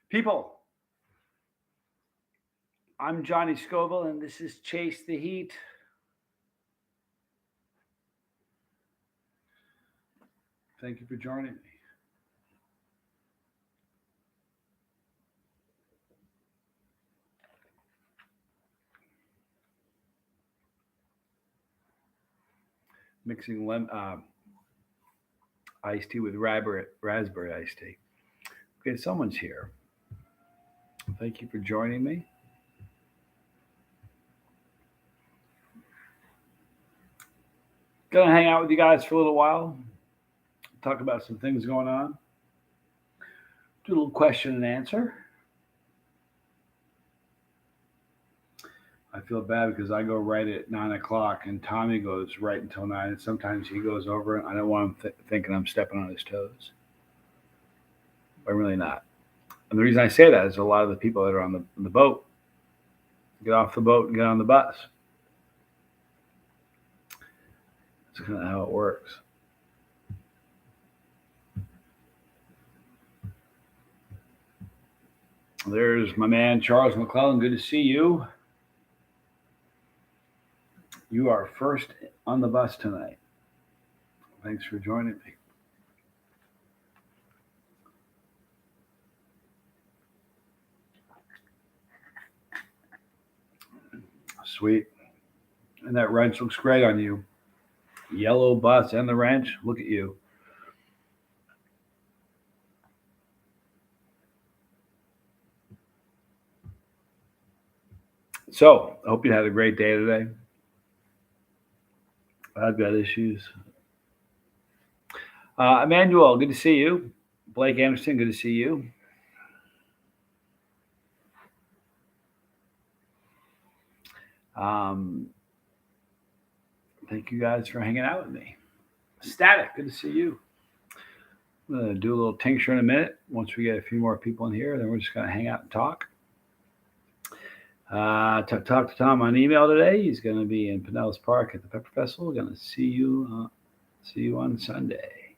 People, I'm Johnny Scoville, and this is Chase the Heat. Thank you for joining me. Mixing iced tea with raspberry iced tea. Okay, someone's here. Thank you for joining me. Gonna hang out with you guys for a little while, talk about some things going on, do a little question and answer. I feel bad because I go right at 9 o'clock, and Tommy goes right until 9. And sometimes he goes over, and I don't want him thinking I'm stepping on his toes. But I'm really not. And the reason I say that is a lot of the people that are on the boat get off the boat and get on the bus. That's kind of how it works. There's my man, Charles McClellan. Good to see you. You are first on the bus tonight. Thanks for joining me. Sweet. And that wrench looks great on you. Yellow bus and the wrench. Look at you. So, I hope you had a great day today. I've got issues. Emmanuel, good to see you. Blake Anderson, good to see you. Thank you guys for hanging out with me. Static, good to see you. I'm going to do a little tincture in a minute. Once we get a few more people in here, then we're just going to hang out and talk. Talk to Tom on email today. He's going to be in Pinellas Park at the Pepper Festival. We're going to see you on Sunday.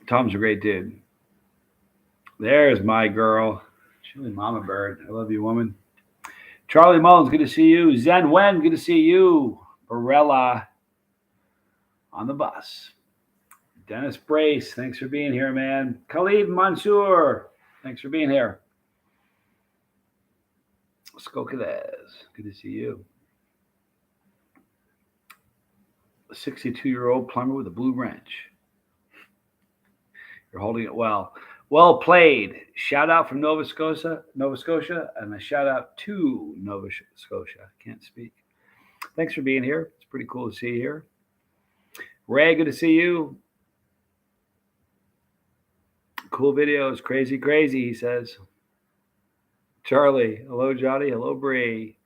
Tom's a great dude. There's my girl. She's really Mama Bird. I love you, woman. Charlie Mullins, good to see you. Zen Wen, good to see you. Barella on the bus. Dennis Brace, thanks for being here, man. Khalid Mansour, thanks for being here. Skokalez, good to see you. A 62-year-old plumber with a blue wrench. You're holding it well. Well played. Shout out from Nova Scotia, and a shout out to Nova Scotia. I can't speak. Thanks for being here. It's pretty cool to see you here. Ray, good to see you. Cool videos. Crazy, he says. Charlie. Hello, Johnny. Hello, Bree.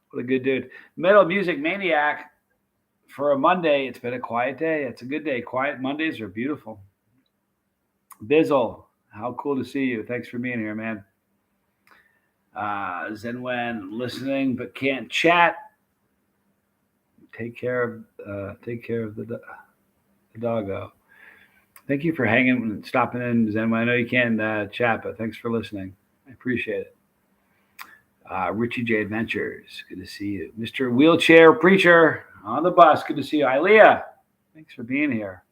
What a good dude. Metal Music Maniac. For a Monday, it's been a quiet day. It's a good day. Quiet Mondays are beautiful. Bizzle. How cool to see you. Thanks for being here, man. Zenwen, listening but can't chat. Take care of the doggo. Thank you for hanging and stopping in, Zenwen. I know you can't chat, but thanks for listening. I appreciate it. Richie J Adventures, good to see you. Mr. Wheelchair Preacher on the bus, good to see you. Ilea, thanks for being here.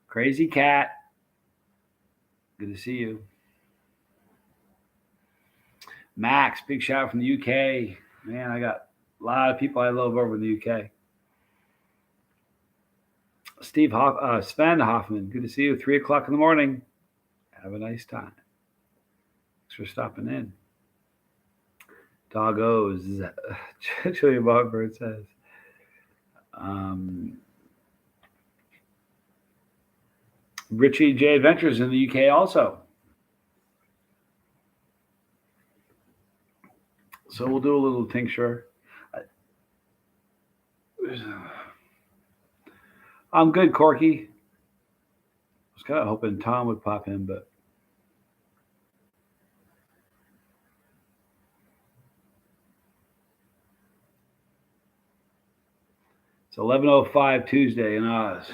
Crazy Cat, good to see you. Max, big shout out from the UK. Man, I got a lot of people I love over in the UK. Sven Hoffman, good to see you. 3 o'clock in the morning. Have a nice time. Thanks for stopping in. Doggos, Chili Bobbird says. Richie J Adventures in the UK also. So we'll do a little tincture. I'm good, Corky. I was kind of hoping Tom would pop in, but it's 11:05 Tuesday in Oz.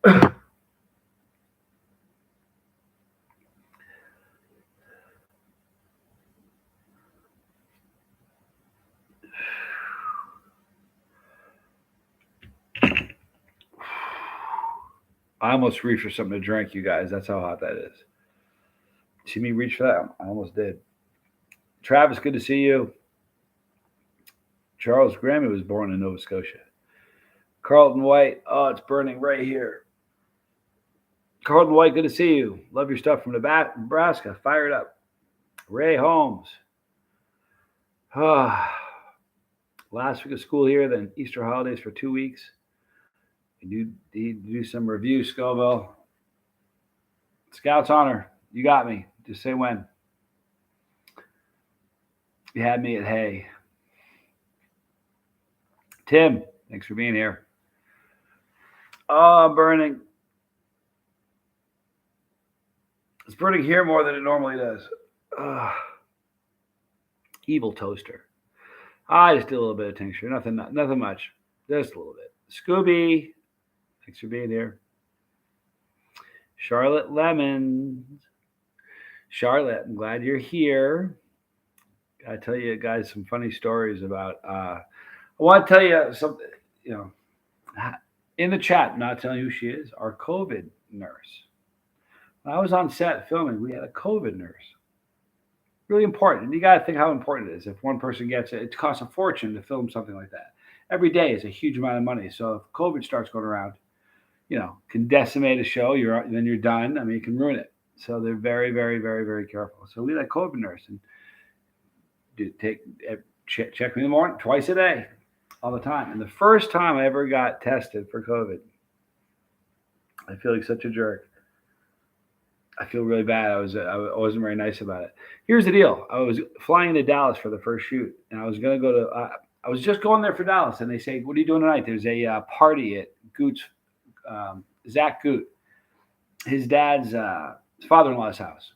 I almost reached for something to drink, you guys. That's how hot that is. See me reach for that? I almost did. Travis, good to see you. Charles Grammy was born in Nova Scotia. Carlton White, oh, it's burning right here. Carlton White, good to see you. Love your stuff from Nebraska. Fired up. Ray Holmes. Last week of school here, then Easter holidays for 2 weeks. You do some review, Scoville. Scouts honor. You got me. Just say when. You had me at hay. Tim, thanks for being here. Oh, burning. It's burning here more than it normally does. Evil toaster. I just did a little bit of tincture. Nothing much. Just a little bit. Scooby, thanks for being here. Charlotte Lemons. Charlotte, I'm glad you're here. I tell you guys some funny stories about. I want to tell you something. In the chat, not telling you who she is. Our COVID nurse. When I was on set filming, we had a COVID nurse. Really important. And you got to think how important it is. If one person gets it, it costs a fortune to film something like that. Every day is a huge amount of money. So if COVID starts going around, can decimate a show. Then you're done. I mean, it can ruin it. So they're very, very, very, very careful. So we had a COVID nurse and check me in the morning, twice a day, all the time. And the first time I ever got tested for COVID, I feel like such a jerk. I feel really bad. I wasn't very nice about it. Here's the deal. I was flying to Dallas for the first shoot, and I was going to go to. I was just going there for Dallas, and they say, "What are you doing tonight?" There's a party at Goot's, Zach Goot, his dad's father-in-law's house.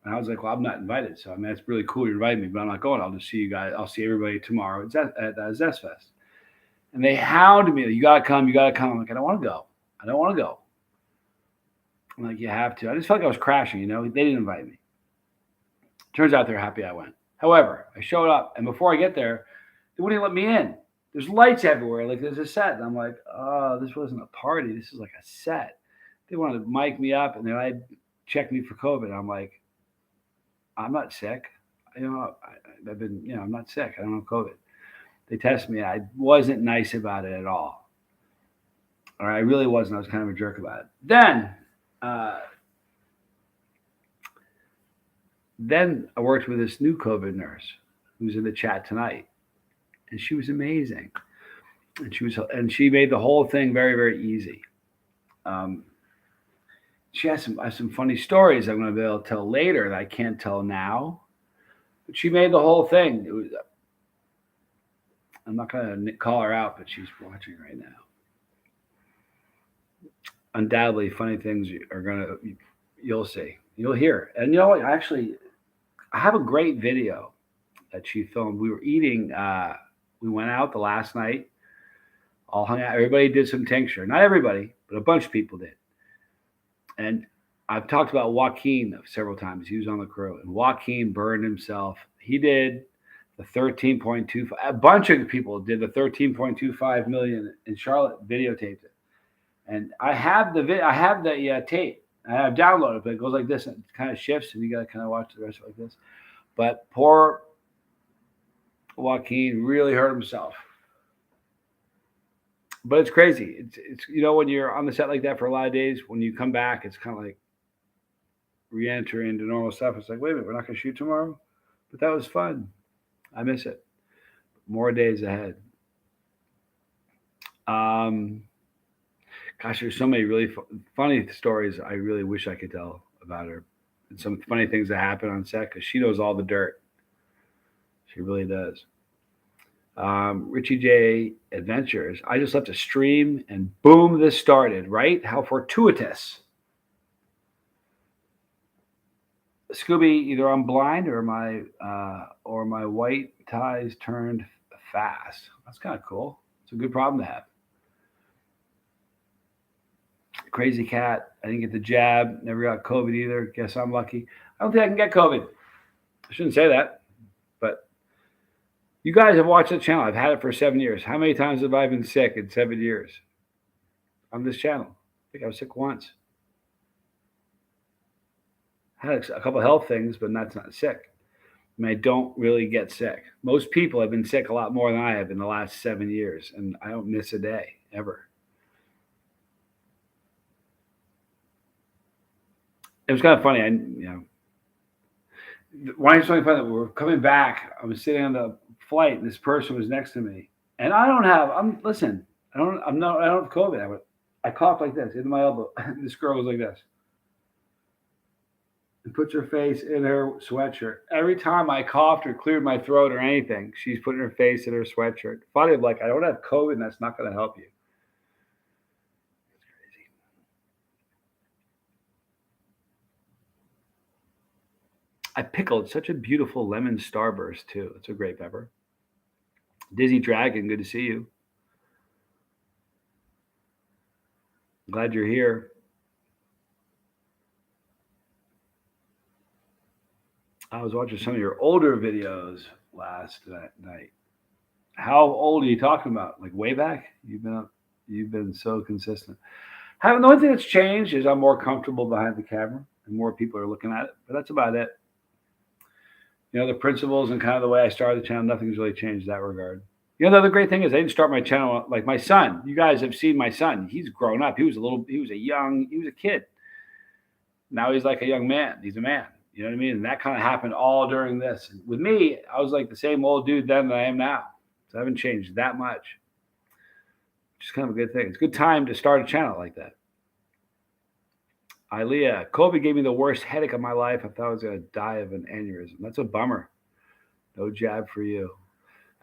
And I was like, "Well, I'm not invited, so I mean, it's really cool you invited me, but I'm not going. I'll just see you guys. I'll see everybody tomorrow at Zest Fest." And they hounded me. You gotta come. You gotta come. I'm like, I don't want to go. I don't want to go. I'm like, you have to. I just felt like I was crashing, They didn't invite me. Turns out they're happy I went. However, I showed up, and before I get there, they wouldn't let me in. There's lights everywhere, like there's a set. And I'm like, oh, this wasn't a party. This is like a set. They wanted to mic me up, and they checked me for COVID. I'm like, I'm not sick. I've been, I'm not sick. I don't have COVID. They tested me. I wasn't nice about it at all. Or I really wasn't. I was kind of a jerk about it. Then I worked with this new COVID nurse who's in the chat tonight, and she was amazing. And she made the whole thing very, very easy. She has some funny stories I'm going to be able to tell later that I can't tell now. But she made the whole thing. I'm not going to call her out, but she's watching right now. Undoubtedly, funny things you'll see. You'll hear. And you know what? Actually, I have a great video that she filmed. We were eating. We went out the last night. All hung out. Everybody did some tincture. Not everybody, but a bunch of people did. And I've talked about Joaquin several times. He was on the crew. And Joaquin burned himself. He did the 13.25. A bunch of people did the 13.25 million. And Charlotte videotaped it. And I have the tape. I have downloaded, but it goes like this, and it kind of shifts, and you got to kind of watch the rest like this. But poor Joaquin really hurt himself. But it's crazy. It's when you're on the set like that for a lot of days, when you come back, it's kind of like re-enter into normal stuff. It's like, wait a minute, we're not going to shoot tomorrow? But that was fun. I miss it. More days ahead. Gosh, there's so many really funny stories I really wish I could tell about her. And some funny things that happen on set because she knows all the dirt. She really does. Richie J. Adventures. I just left a stream and boom, this started, right? How fortuitous. Scooby, either I'm blind or my white ties turned fast. That's kind of cool. It's a good problem to have. Crazy cat. I didn't get the jab. Never got COVID either. Guess I'm lucky. I don't think I can get COVID. I shouldn't say that, but you guys have watched the channel. I've had it for 7 years. How many times have I been sick in 7 years on this channel? I think I was sick once. I had a couple of health things, but that's not sick. I mean, I don't really get sick. Most people have been sick a lot more than I have in the last 7 years, and I don't miss a day ever. It was kind of funny. Why is something funny? We were coming back. I was sitting on the flight, and this person was next to me, and I don't have. Listen. I don't have COVID. I coughed like this into my elbow. This girl was like this, and puts her face in her sweatshirt. Every time I coughed or cleared my throat or anything, she's putting her face in her sweatshirt. Funny, I'm like, I don't have COVID, and that's not going to help you. I pickled such a beautiful lemon starburst too. It's a great pepper. Dizzy Dragon, good to see you. Glad you're here. I was watching some of your older videos last night. How old are you talking about? Like way back? You've been so consistent. The only thing that's changed is I'm more comfortable behind the camera and more people are looking at it. But that's about it. The principles and kind of the way I started the channel, nothing's really changed in that regard. The other great thing is I didn't start my channel like my son. You guys have seen my son. He's grown up. He was a kid. Now he's like a young man. He's a man. You know what I mean? And that kind of happened all during this. With me, I was like the same old dude then that I am now. So I haven't changed that much. Which is kind of a good thing. It's a good time to start a channel like that. Ilea, COVID gave me the worst headache of my life. I thought I was going to die of an aneurysm. That's a bummer. No jab for you.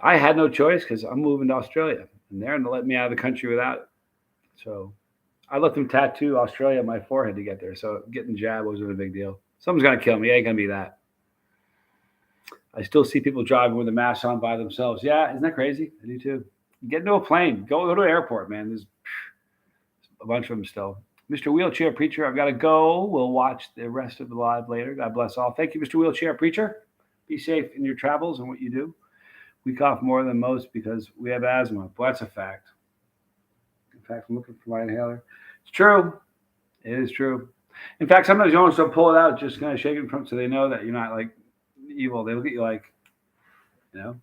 I had no choice because I'm moving to Australia, and they're going to let me out of the country without it. So I let them tattoo Australia on my forehead to get there. So getting jab wasn't a big deal. Someone's going to kill me. It ain't going to be that. I still see people driving with a mask on by themselves. Yeah, isn't that crazy? I do too. Get into a plane. Go to an airport, man. There's a bunch of them still. Mr. Wheelchair Preacher, I've got to go. We'll watch the rest of the live later. God bless all. Thank you, Mr. Wheelchair Preacher. Be safe in your travels and what you do. We cough more than most because we have asthma. Well, that's a fact. In fact, I'm looking for my inhaler. It's true. It is true. In fact, sometimes you almost don't pull it out, just kind of shake it in front so they know that you're not like evil. They look at you like, the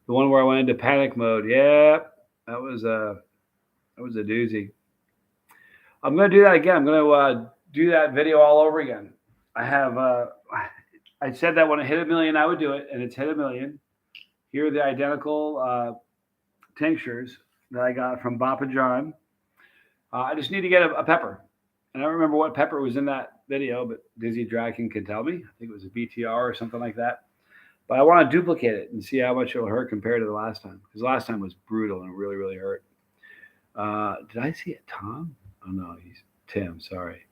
one where I went into panic mode. Yeah, that was a doozy. I'm going to do that again. I'm going to do that video all over again. I said that when it hit 1 million, I would do it, and it's hit 1 million. Here are the identical tinctures that I got from Papa John. I just need to get a pepper. And I don't remember what pepper was in that video, but Dizzy Dragon can tell me. I think it was a BTR or something like that. But I want to duplicate it and see how much it'll hurt compared to the last time. Because the last time was brutal and it really, really hurt. Did I see it, Tom? Oh, no, he's Tim. Sorry.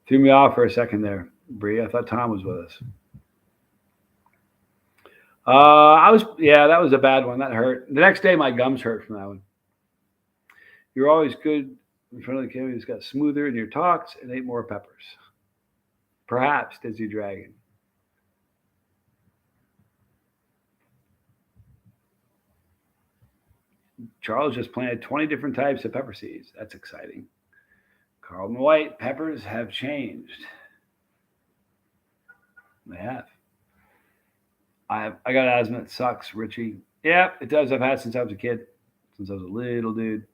Threw me off for a second there, Bree. I thought Tom was with us. That was a bad one. That hurt. The next day, my gums hurt from that one. You're always good in front of the camera. You just got smoother in your talks and ate more peppers. Perhaps, Dizzy Dragon. Charles just planted 20 different types of pepper seeds. That's exciting. Carlton White, peppers have changed. They have. I got asthma. It sucks, Richie. Yeah, it does. I've had it since I was a kid, since I was a little dude.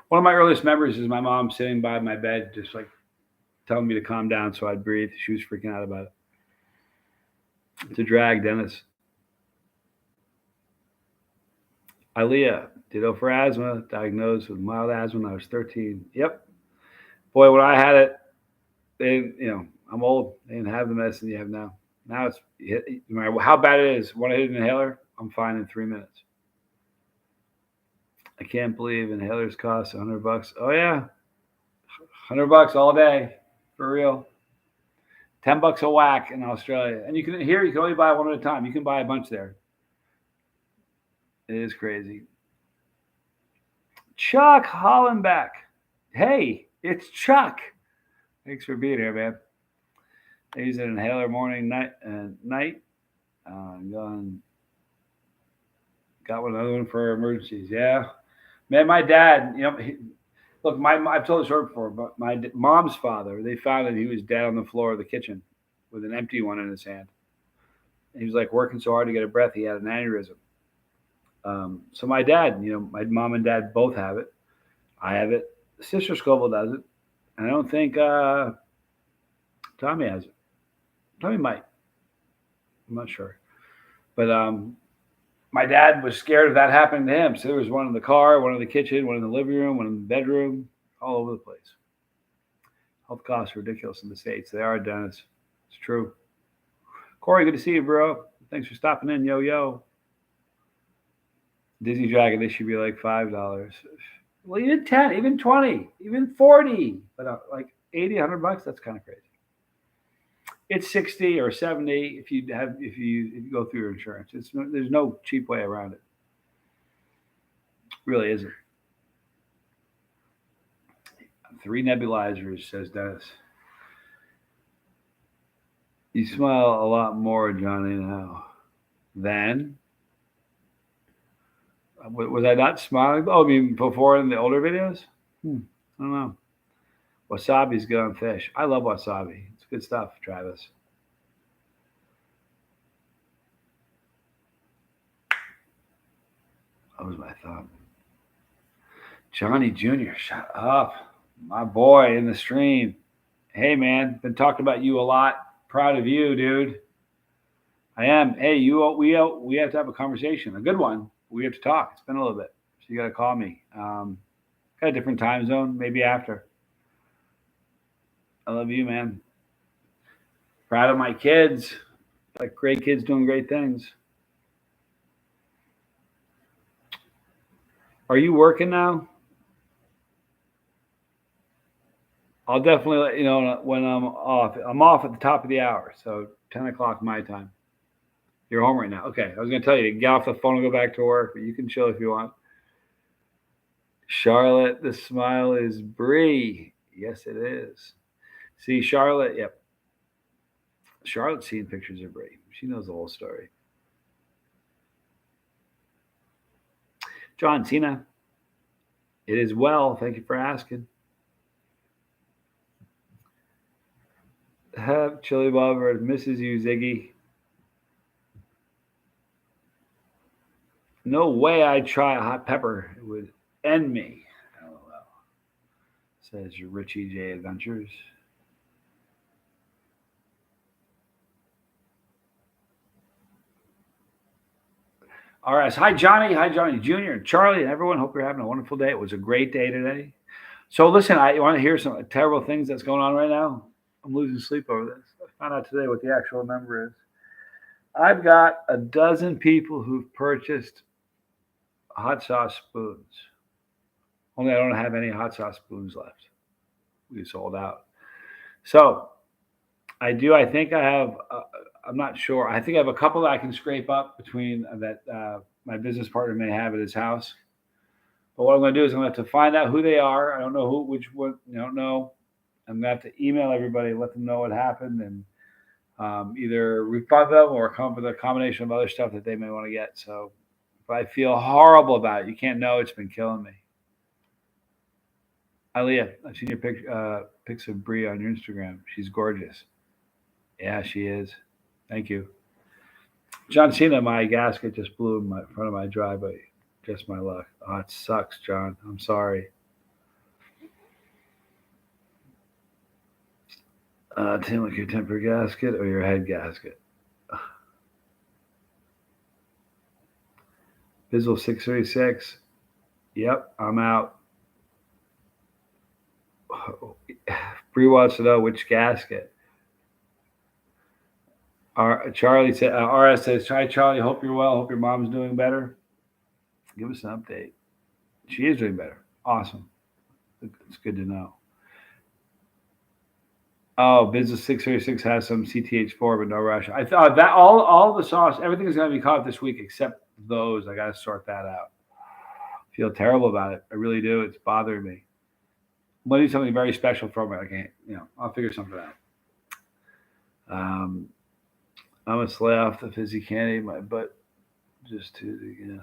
One of my earliest memories is my mom sitting by my bed, just like telling me to calm down so I'd breathe. She was freaking out about it. It's a drag, Dennis. Ilea, ditto for asthma, diagnosed with mild asthma when I was 13. Yep. Boy, when I had it, I'm old. They didn't have the medicine you have now. Now it's, no matter how bad it is, when I hit an inhaler, I'm fine in 3 minutes. I can't believe inhalers cost $100. Oh, yeah. $100 all day. For real. $10 a whack in Australia. And you can only buy one at a time. You can buy a bunch there. It is crazy. Chuck Hollenbeck. Hey, it's Chuck. Thanks for being here, man. I use an inhaler morning, night. Gone, got another one for emergencies. Yeah, man. My dad, look, I've told this story before, but my mom's father, they found that he was dead on the floor of the kitchen with an empty one in his hand. He was like working so hard to get a breath, he had an aneurysm. So my dad, my mom and dad both have it. I have it. Sister Scoville does it. And I don't think Tommy has it. Tommy might. I'm not sure. But my dad was scared of that happening to him. So there was one in the car, one in the kitchen, one in the living room, one in the bedroom, all over the place. Health costs are ridiculous in the States. They are, Dennis. It's true. Corey, good to see you, bro. Thanks for stopping in. Yo, yo. Disney Dragon, they should be like $5. Well, even 10, even 20, even 40, but like 80, $100, that's kind of crazy. It's 60 or 70 if you go through your insurance. There's no cheap way around it. Really isn't. 3 nebulizers, says Dennis. You smile a lot more, Johnny, now. Then was I not smiling? Oh, I mean before in the older videos? I don't know. Wasabi's good on fish. I love wasabi. It's good stuff, Travis. That was my thought. Johnny Jr., shut up. My boy in the stream. Hey, man, been talking about you a lot. Proud of you, dude. I am. Hey, we have to have a conversation, a good one. We have to talk. It's been a little bit. So you got to call me. Got a different time zone, maybe after. I love you, man. Proud of my kids. Like great kids doing great things. Are you working now? I'll definitely let you know when I'm off. I'm off at the top of the hour, so 10 o'clock my time. You're home right now. Okay, I was going to tell you to get off the phone and go back to work, but you can chill if you want. Charlotte, the smile is Brie. Yes, it is. See, Charlotte, yep. Charlotte's seen pictures of Brie. She knows the whole story. John Cena, it is well. Thank you for asking. Have Chili Bobber misses you, Ziggy. No way I'd try a hot pepper. It would end me. LOL. Says Richie J Adventures. RS. Hi, Johnny. Hi, Johnny Jr. and Charlie and everyone. Hope you're having a wonderful day. It was a great day today. So listen, I want to hear some terrible things that's going on right now. I'm losing sleep over this. I found out today what the actual number is. I've got a dozen people who've purchased hot sauce spoons. Only I don't have any hot sauce spoons left. We sold out. So I do. I think I have. I'm not sure. I think I have a couple that I can scrape up between that my business partner may have at his house. But what I'm going to do is I'm going to have to find out who they are. I don't know which one. I don't know. I'm going to have to email everybody, let them know what happened, and either refund them or come up with a combination of other stuff that they may want to get. So if I feel horrible about it, you can't know. It's been killing me. Aaliyah, I've seen your pics of Brie on your Instagram. She's gorgeous. Yeah, she is. Thank you. John Cena, my gasket just blew in front of my driveway. Just my luck. Oh, it sucks, John. I'm sorry. Tim, like your temper gasket or your head gasket? Bizzle 636. Yep, I'm out. Bree wants to know which gasket. Charlie said, RS says, hi, Charlie. Hope you're well. Hope your mom's doing better. Give us an update. She is doing better. Awesome. It's good to know. Oh, Business 636 has some CTH4, but no Russia. I thought that all the sauce, everything is going to be caught this week except those. I got to sort that out. I feel terrible about it. I really do. It's bothering me. We'll do something very special for me. I can't, I'll figure something out. I'm gonna slay off the fizzy candy, my butt just to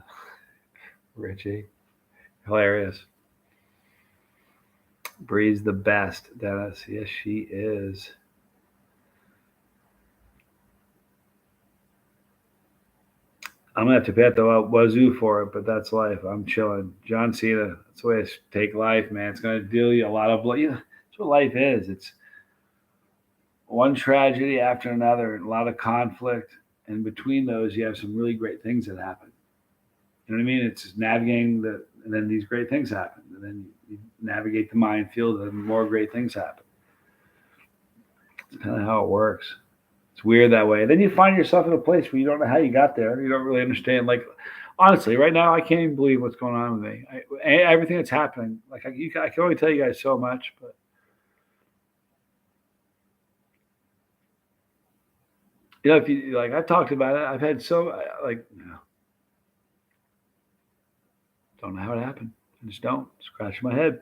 Richie, hilarious. Bree's the best, Dennis. Yes, she is. I'm gonna have to pay at the wazoo for it, but that's life. I'm chilling. John Cena. That's the way to take life, man. It's gonna deal you a lot of blood. That's what life is. It's one tragedy after another, and a lot of conflict. And between those, you have some really great things that happen. You know what I mean? It's just navigating and then these great things happen, and then you navigate the minefield, and more great things happen. It's kind of how it works. It's weird that way. Then you find yourself in a place where you don't know how you got there. You don't really understand. Like, honestly, right now, I can't even believe what's going on with me. Everything that's happening. Like, I can only tell you guys so much, but if you like, I've talked about it. I've had don't know how it happened. I just don't. Scratch my head.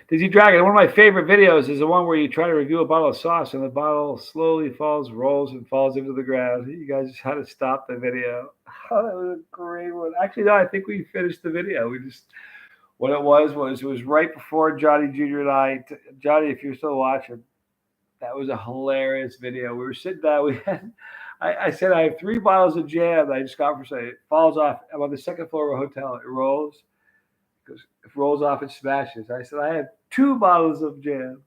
Dizzy Dragon, one of my favorite videos is the one where you try to review a bottle of sauce and the bottle slowly rolls and falls into the ground. You guys just had to stop the video. Oh, that was a great one. Actually, no, I think we finished the video. What it was right before Johnny Jr. and I, Johnny, if you're still watching, that was a hilarious video. We were sitting down. I said, I have 3 bottles of jam that I just got for sale. It falls off. I'm on the second floor of a hotel. It rolls. It rolls off and smashes. I said, I have 2 bottles of jam.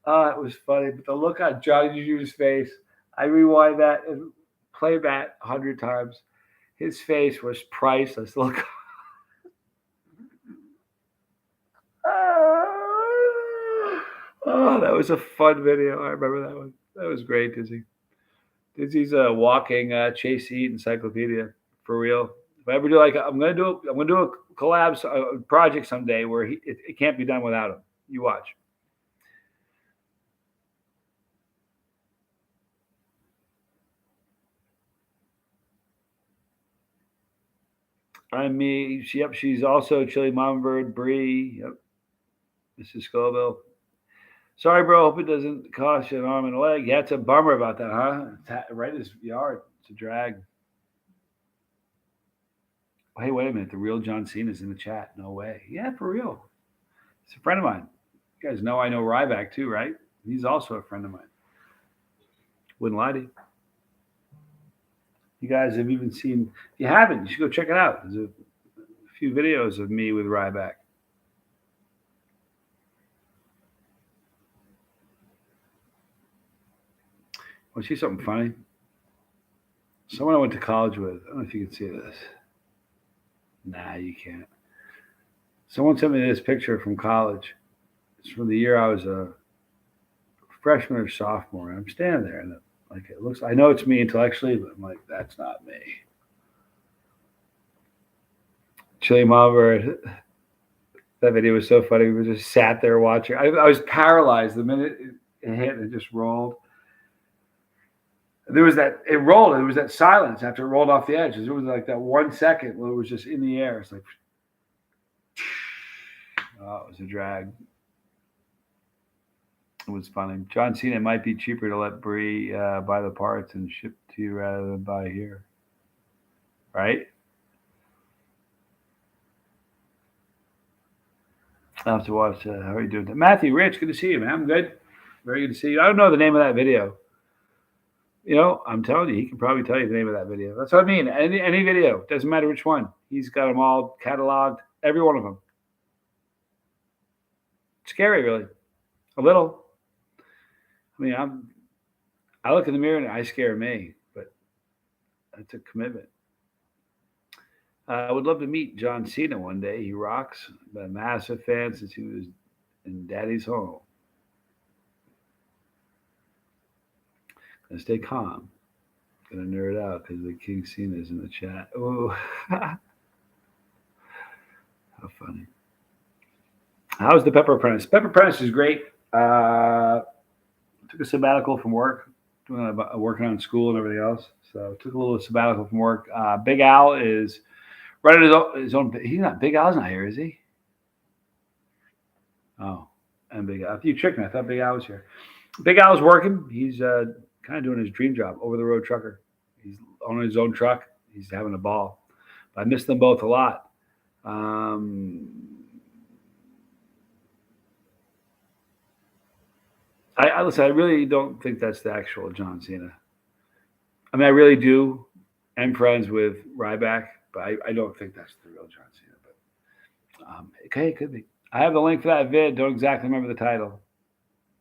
Oh, it was funny. But the look on Johnny Jr.'s face, I rewind that and play that 100 times. His face was priceless. Look. Oh, that was a fun video. I remember that one. That was great, Dizzy. Dizzy's a walking Chase Eat encyclopedia for real. If I ever do I'm gonna do a collab project someday where it can't be done without him. You watch. I'm me. Yep, she's also Chili Mama Bird, Bree. Yep, Mrs. Scoville. Sorry, bro. Hope it doesn't cost you an arm and a leg. Yeah, it's a bummer about that, huh? It's right in his yard. It's a drag. Hey, wait a minute. The real John Cena's in the chat. No way. Yeah, for real. It's a friend of mine. You guys know I know Ryback too, right? He's also a friend of mine. Wouldn't lie to you. You guys have even seen. If you haven't, you should go check it out. There's a few videos of me with Ryback. Want to see something funny? Someone I went to college with. I don't know if you can see this. Nah, you can't. Someone sent me this picture from college. It's from the year I was a freshman or sophomore. And I'm standing there, and it looks. I know it's me intellectually, but I'm like, that's not me. Chili Mama. That video was so funny. We just sat there watching. I was paralyzed the minute it hit. It just rolled. There was it rolled. There was that silence after it rolled off the edge. There was like that 1 second where it was just in the air. It's like, oh, it was a drag. It was funny. John Cena, might be cheaper to let Bree buy the parts and ship to you rather than buy here. Right? I'll have to watch. How are you doing? Matthew, Rich, good to see you, man. I'm good. Very good to see you. I don't know the name of that video. I'm telling you, he can probably tell you the name of that video. That's what I mean. Any video, doesn't matter which one. He's got them all cataloged, every one of them. Scary, really. A little. I mean, I look in the mirror and I scare me, but that's a commitment. I would love to meet John Cena one day. He rocks. Been a massive fan since he was in Daddy's home. Gonna stay calm. Gonna nerd out because the King Cena's in the chat. Oh, how funny. How's the Pepper Apprentice? Pepper Apprentice is great. Took a sabbatical from work, working on school and everything else. So took a little sabbatical from work. Big Al is running his own. He's not Big Al's not here, is he? Oh, and Big Al. You tricked me. I thought Big Al was here. Big Al's working. He's kind of doing his dream job, over the road trucker. He's owning his own truck. He's having a ball. But I miss them both a lot. Listen. I really don't think that's the actual John Cena. I mean, I really do. I'm friends with Ryback, but I don't think that's the real John Cena. But okay, it could be. I have the link for that vid. Don't exactly remember the title.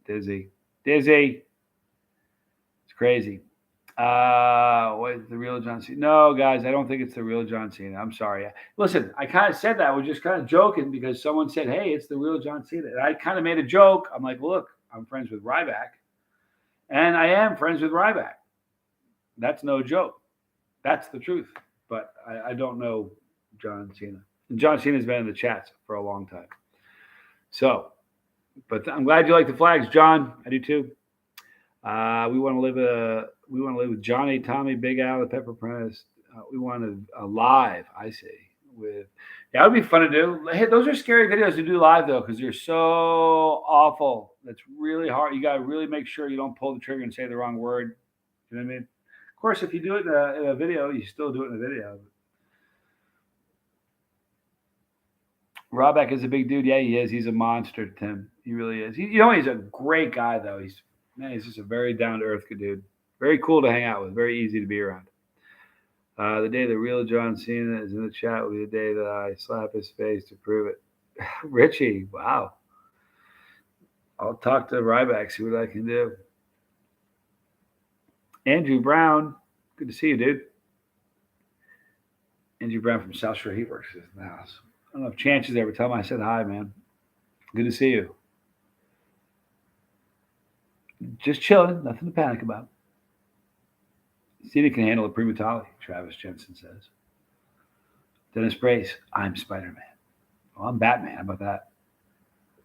Dizzy. It's crazy. What is the real John Cena? No, guys, I don't think it's the real John Cena. I'm sorry. Listen, I kind of said that. We're just kind of joking because someone said, "Hey, it's the real John Cena." And I kind of made a joke. I'm like, "Look, I'm friends with Ryback, and I am friends with Ryback. That's no joke. That's the truth." But I don't know John Cena. And John Cena's been in the chats for a long time. So, but I'm glad you like the flags, John. I do too. We want to live with Johnny, Tommy, Big Al, the Pepper Apprentice. We want a live. I see. With that would be fun to do. Hey, those are scary videos to do live though, because they're so awful. That's really hard. You got to really make sure you don't pull the trigger and say the wrong word. You know what I mean? Of course, if you do it in a video, you still do it in a video. Ryback is a big dude. Yeah, he is. He's a monster, Tim. He really is. He's a great guy though. He's just a very down to earth dude. Very cool to hang out with. Very easy to be around. The day the real John Cena is in the chat will be the day that I slap his face to prove it. Richie, wow. I'll talk to Ryback, see what I can do. Andrew Brown, good to see you, dude. Andrew Brown from South Shore Heat Works is in the house. I don't know if Chance is there, but tell him I said hi, man. Good to see you. Just chilling, nothing to panic about. Cena can handle a primatology, Travis Jensen says. Dennis Brace, I'm Spider-Man. Well, I'm Batman. How about that?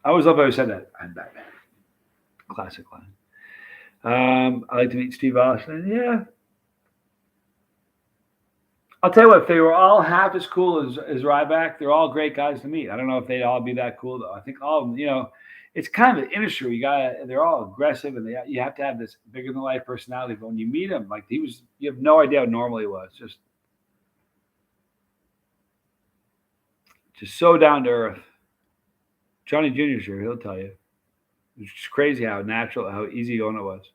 I always love how he said that. I'm Batman. Classic line. I like to meet Steve Austin. Yeah. I'll tell you what, if they were all half as cool as Ryback, they're all great guys to meet. I don't know if they'd all be that cool, though. I think all of them, it's kind of an industry. They're all aggressive, and you have to have this bigger than life personality. But when you meet him, like you have no idea how normal he was. Just so down to earth. Johnny Jr.'s here. He'll tell you. It's just crazy how natural, how easygoing it was.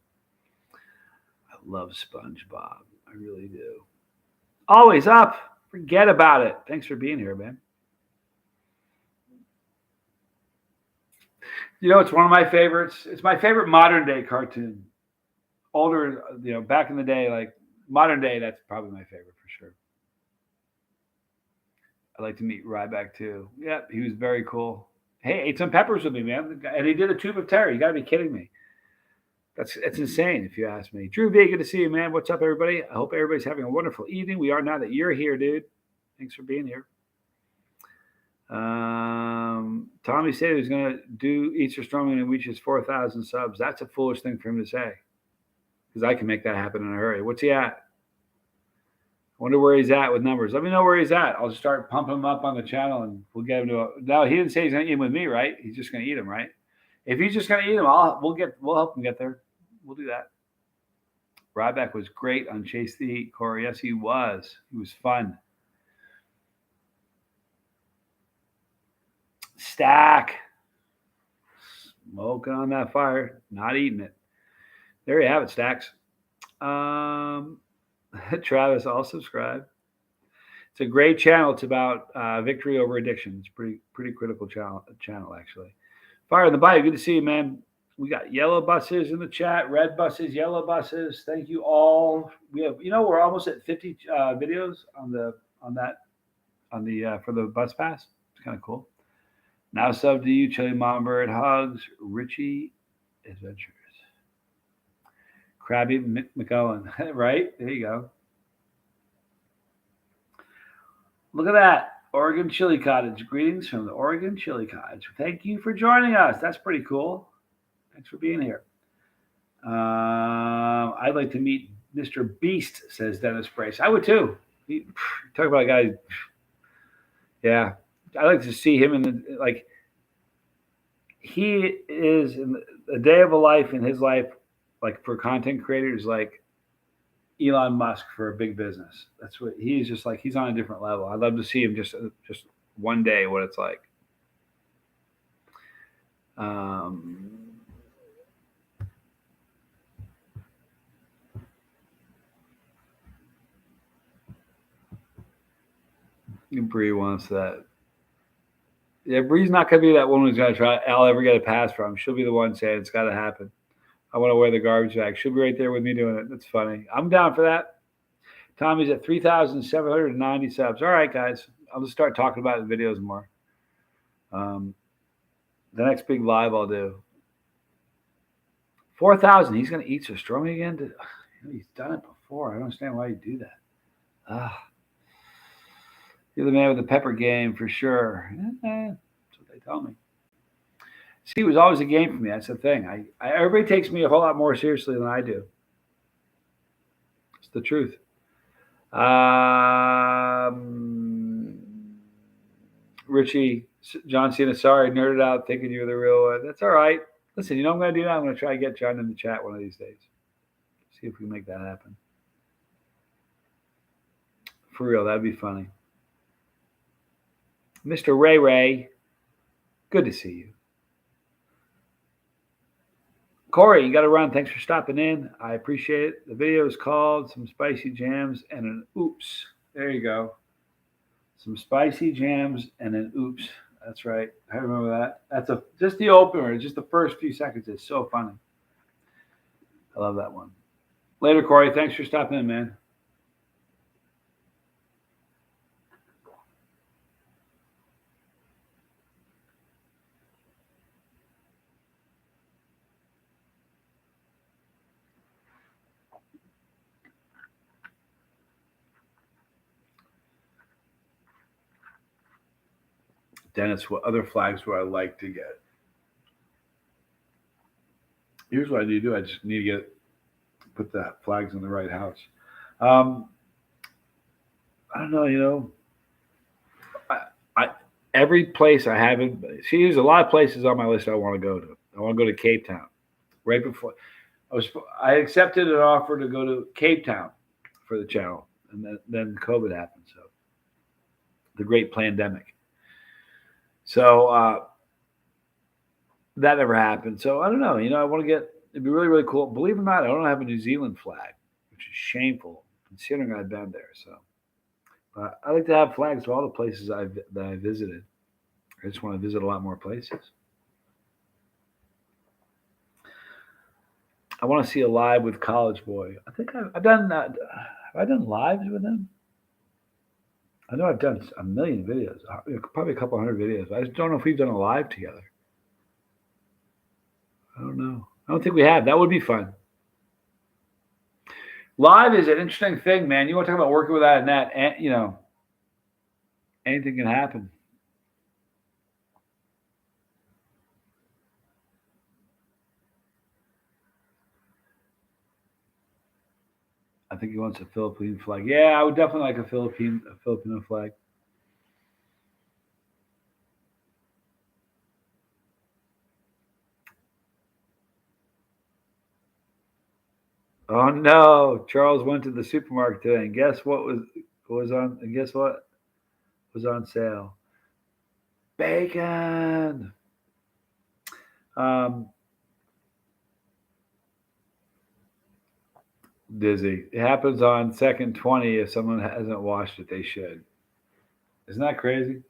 I love SpongeBob. I really do. Always up. Forget about it. Thanks for being here, man. It's one of my favorites. It's my favorite modern day cartoon. Older, back in the day, like modern day, that's probably my favorite for sure. I'd like to meet Ryback too. Yeah, he was very cool. Hey, ate some peppers with me, man. And he did a tube of terror. You got to be kidding me. That's insane, if you ask me. Drew B, good to see you, man. What's up, everybody? I hope everybody's having a wonderful evening. We are now that you're here, dude. Thanks for being here. Tommy said he was going to do Easter Strongman and reach his 4,000 subs. That's a foolish thing for him to say, because I can make that happen in a hurry. What's he at? I wonder where he's at with numbers. Let me know where he's at. I'll just start pumping him up on the channel, and we'll get him to No, he didn't say he's going to eat him with me, right? He's just going to eat him, right? If he's just going to eat him, we'll help him get there. We'll do that. Ryback was great on Chase the Heat, Corey. Yes, he was. He was fun. Stack. Smoking on that fire. Not eating it. There you have it, Stacks. Travis, I'll subscribe. It's a great channel. It's about victory over addiction. It's pretty critical channel actually. Fire in the Bayou. Good to see you, man. We got yellow buses in the chat, red buses, yellow buses. Thank you all. We have, we're almost at 50 videos for the bus pass. It's kind of cool. Now sub to you, Chili Mom Bird. Hugs, Richie Adventures. Krabby McCullen. Right? There you go. Look at that. Oregon Chili Cottage. Greetings from the Oregon Chili Cottage. Thank you for joining us. That's pretty cool. Thanks for being here. I'd like to meet Mr. Beast, says Dennis Brace. I would too. Talk about a guy. Yeah. I'd like to see him he is in a day of a life in his life, like for content creators, like Elon Musk for a big business. That's what he's just like. He's on a different level. I'd love to see him just one day what it's like. Um, Bree wants that. Yeah, Bree's not gonna be that one who's gonna try. I'll ever get a pass from. She'll be the one saying it's got to happen. I want to wear the garbage bag. She'll be right there with me doing it. That's funny. I'm down for that. Tommy's at 3,790 subs. All right, guys. I'll just start talking about the videos more. The next big live I'll do. 4,000. He's gonna eat so strong again. He's done it before. I don't understand why you do that. Ah, you're the man with the pepper game for sure. That's what they tell me. See, it was always a game for me. That's the thing. Everybody takes me a whole lot more seriously than I do. It's the truth. Richie, John Cena, sorry, nerded out thinking you're the real one. That's all right. Listen, you know what I'm going to do now? I'm going to try to get John in the chat one of these days. See if we can make that happen. For real, that'd be funny. Mr. Ray Ray, good to see you. Corey, you got to run. Thanks for stopping in. I appreciate it. The video is called Some Spicy Jams and an Oops. There you go. Some spicy jams and an oops. That's right. I remember that. That's just the opener. Just the first few seconds is so funny. I love that one. Later, Corey. Thanks for stopping in, man. Dennis, what other flags would I like to get? Here's what I need to do. I just need to put the flags in the right house. I don't know. Every place I haven't. See, there's a lot of places on my list I want to go to. I want to go to Cape Town. Right before I accepted an offer to go to Cape Town for the channel, and then COVID happened. So the great pandemic. So that never happened. So I don't know. I want to get. It'd be really, really cool. Believe it or not, I don't have a New Zealand flag, which is shameful considering I've been there. So I like to have flags for all the places that I visited. I just want to visit a lot more places. I want to see a live with College Boy. I think I've done that. Have I done lives with him? I know I've done a million videos, probably a couple hundred videos. I just don't know if we've done a live together. I don't know. I don't think we have. That would be fun. Live is an interesting thing, man. You want to talk about working without a net, and anything can happen. I think he wants a Philippine flag. Yeah, I would definitely like a Filipino flag. Oh no! Charles went to the supermarket today, and guess what was on? And guess what was on sale? Bacon. Dizzy. It happens on second 20 if someone hasn't watched it. They should. Isn't that crazy?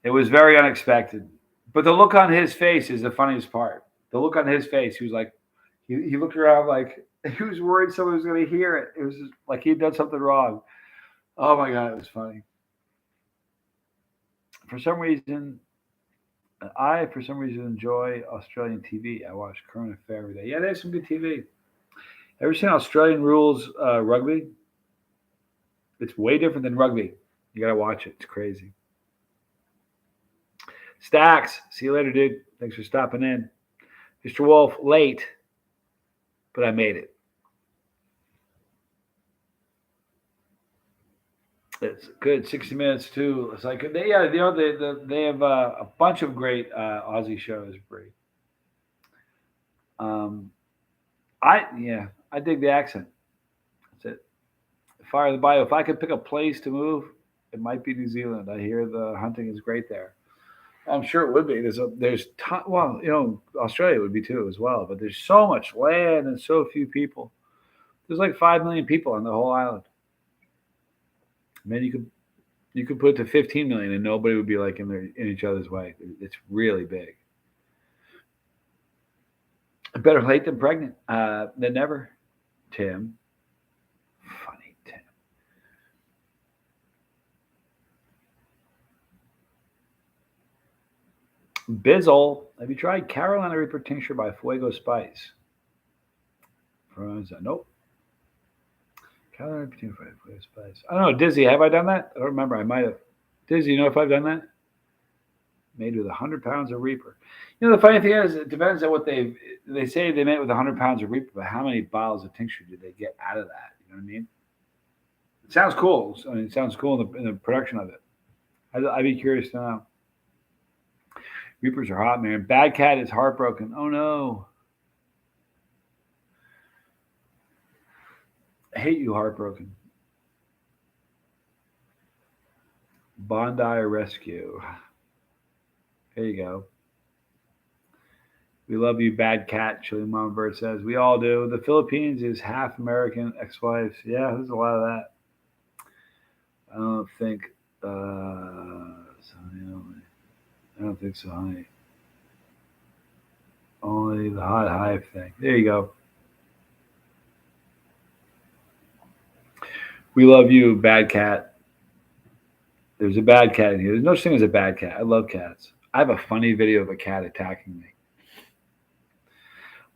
It was very unexpected, but the look on his face is the funniest part. The look on his face. He was like, he looked around like he was worried someone was going to hear it. It was just like he'd done something wrong. Oh my god, it was funny. For some reason, enjoy Australian TV. I watch Current Affair every day. Yeah, there's some good TV. Ever seen Australian Rules rugby? It's way different than rugby. You gotta watch it. It's crazy. Stacks, see you later, dude. Thanks for stopping in. Mr. Wolf, late, but I made it. It's good. 60 Minutes too. It's like they have a bunch of great Aussie shows. Great. Um, I dig the accent. That's it. Fire the bio. If I could pick a place to move, it might be New Zealand. I hear the hunting is great there. I'm sure it would be. Well, Australia would be too as well. But there's so much land and so few people. There's like 5 million people on the whole island. Man, you could put it to 15 million and nobody would be like in each other's way. It's really big. Better late than pregnant than never. Tim, funny Tim. Bizzle, have you tried Carolina Reaper tincture by Fuego Spice? Nope. Carolina Reaper tincture by Fuego Spice. I don't know, Dizzy, have I done that? I don't remember. I might have. Dizzy, you know if I've done that? Made with 100 pounds of Reaper. The funny thing is, it depends on what they say they made with 100 pounds of Reaper, but how many bottles of tincture did they get out of that? You know what I mean? It sounds cool. I mean, it sounds cool in the production of it. I'd be curious to know. Reapers are hot, man. Bad Cat is heartbroken. Oh no. I hate you, heartbroken. Bondi Rescue. There you go. We love you, Bad Cat, Chili Mama Bird says. We all do. The Philippines is half American ex-wives. Yeah, there's a lot of that. I don't think I don't think so, honey. Only the hot hive thing. There you go. We love you, Bad Cat. There's a bad cat in here. There's no such thing as a bad cat. I love cats. I have a funny video of a cat attacking me.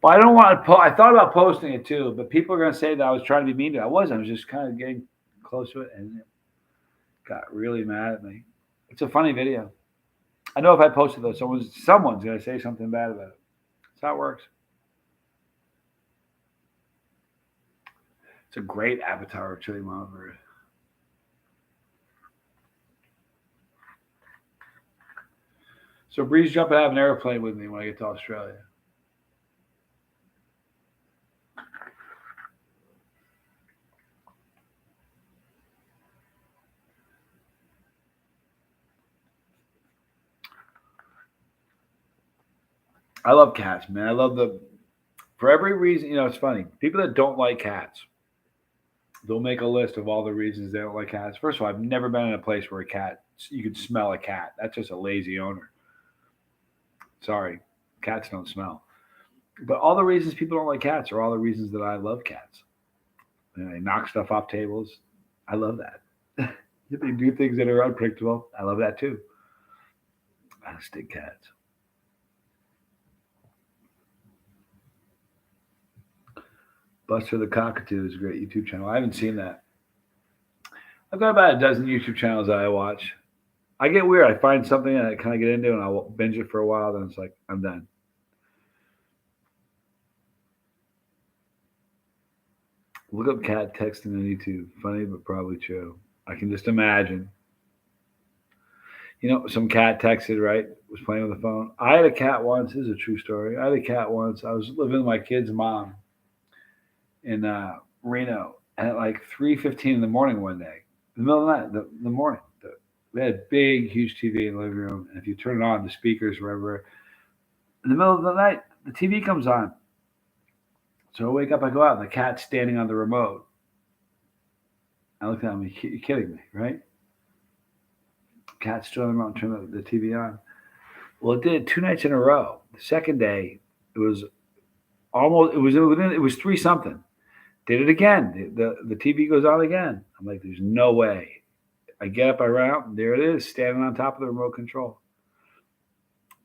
Well, I don't want to. I thought about posting it too, but people are going to say that I was trying to be mean to it. I wasn't. I was just kind of getting close to it, and it got really mad at me. It's a funny video. I know if I posted though, someone's going to say something bad about it. That's how it works. It's a great avatar of Chili Mama Bird. So Breeze jump and have an airplane with me when I get to Australia. I love cats, man. I love for every reason. It's funny. People that don't like cats, they'll make a list of all the reasons they don't like cats. First of all, I've never been in a place where you can smell a cat. That's just a lazy owner. Sorry, cats don't smell. But all the reasons people don't like cats are all the reasons that I love cats. They knock stuff off tables. I love that. They do things that are unpredictable. I love that too. I stick cats. Buster the Cockatoo is a great YouTube channel. I haven't seen that. I've got about a dozen YouTube channels that I watch. I get weird. I find something that I kind of get into and I'll binge it for a while. Then it's like, I'm done. Look up cat texting on YouTube. Funny, but probably true. I can just imagine. Some cat texted, right? Was playing with the phone. I had a cat once. This is a true story. I had a cat once. I was living with my kid's mom in Reno, and at like 3:15 in the morning one day, in the middle of the night, the morning, we had a big, huge TV in the living room, and if you turn it on, the speakers wherever, in the middle of the night, the TV comes on. So I wake up, I go out, and the cat's standing on the remote. I looked at him. You're kidding me, right? Cat's still on the remote, turn the TV on. Well, it did 2 nights in a row. The second day, it was almost. It was three something. Did it again. The TV goes on again. I'm like, there's no way. I get up, I run out, and there it is, standing on top of the remote control.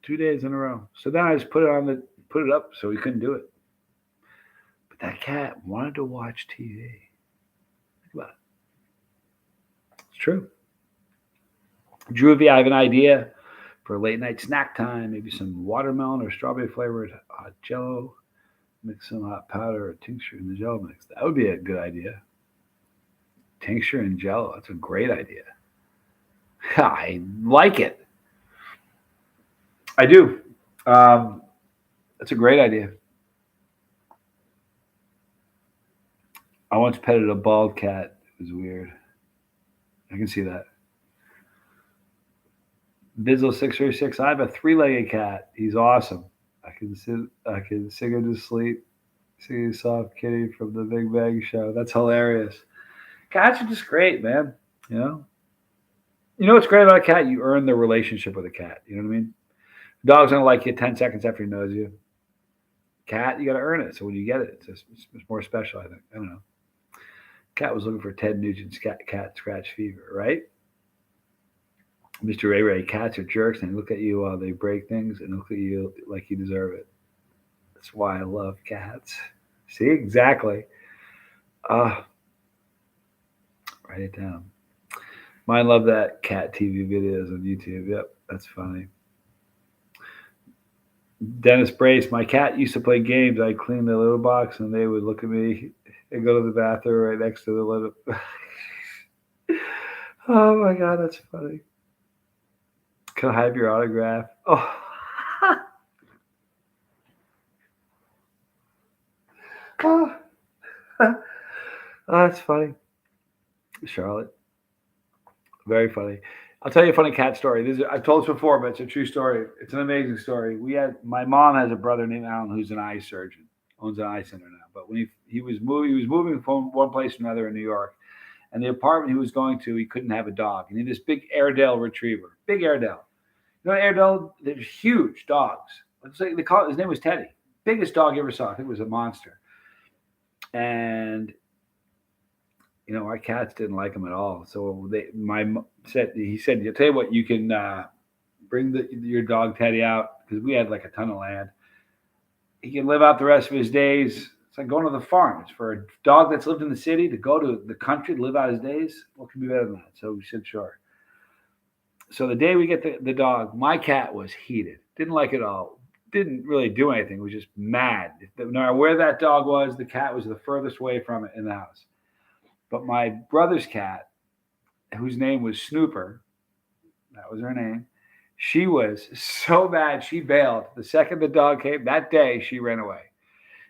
2 days in a row. So then I just put it up so he couldn't do it. But that cat wanted to watch TV. Think about it. It's true. Druvy, I have an idea for a late night snack time. Maybe some watermelon or strawberry flavored hot jello. Mix some hot powder or tincture in the gel mix. That would be a good idea. Tincture and Jello. That's a great idea. I like it. I do. Um, that's a great idea. I once petted a bald cat. It was weird. I can see that. Bizzle636. I have a three-legged cat. He's awesome. I can sit. I can sing him to sleep. Singing soft kitty from the Big Bang Show. That's hilarious. Cats are just great, man. You know. You know what's great about a cat? You earn the relationship with a cat. You know what I mean? Dog's gonna like you 10 seconds after he knows you. Cat, you got to earn it. So when you get it, it's more special. I think. I don't know. Cat was looking for Ted Nugent's cat scratch fever, right? Mr. Ray Ray, cats are jerks and they look at you while they break things and look at you like you deserve it. That's why I love cats. See, exactly. Uh, write it down. Mine love that cat TV videos on YouTube. Yep, that's funny. Dennis Brace, my cat used to play games. I'd clean the litter box and they would look at me and go to the bathroom right next to the litter. Oh my God, that's funny. Can I have your autograph? Oh, oh, oh, that's funny. Charlotte, very funny. I'll tell you a funny cat story. I've told this before, but it's a true story. It's an amazing story. My mom has a brother named Alan who's an eye surgeon, owns an eye center now. But when he was moving from one place to another in New York, and the apartment he was going to, he couldn't have a dog. He needed this big Airedale retriever, big Airedale. You know, Airedale, they're huge dogs. Let's say his name was Teddy, biggest dog you ever saw. I think it was a monster. And our cats didn't like him at all. So he said, "You tell you what, you can bring your dog Teddy out because we had like a ton of land. He can live out the rest of his days. It's like going to the farm. It's for a dog that's lived in the city to go to the country to live out his days. What can be better than that?" So we said, "Sure." So the day we get the dog, my cat was heated. Didn't like it all. Didn't really do anything. Was just mad. No matter where that dog was, the cat was the furthest away from it in the house. But my brother's cat, whose name was Snooper, that was her name. She was so mad she bailed. The second the dog came that day, she ran away.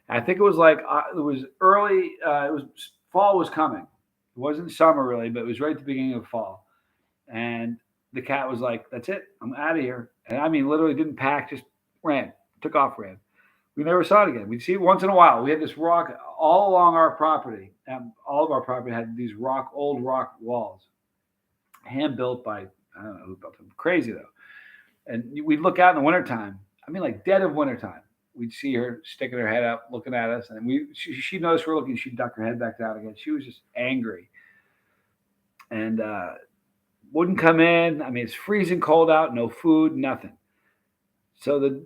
I think it was like it was early. It was fall was coming. It wasn't summer really, but it was right at the beginning of fall. And the cat was like, "That's it. I'm out of here." And I mean, literally didn't pack, just ran, took off, ran. We never saw it again. We'd see it once in a while. We had this rock all along our property. All of our property had these old rock walls, hand built by I don't know who built them. Crazy though. And we'd look out in the wintertime. I mean, like dead of wintertime. We'd see her sticking her head up, looking at us, and she noticed we're looking. She'd duck her head back down again. She was just angry and wouldn't come in. I mean, it's freezing cold out, no food, nothing. So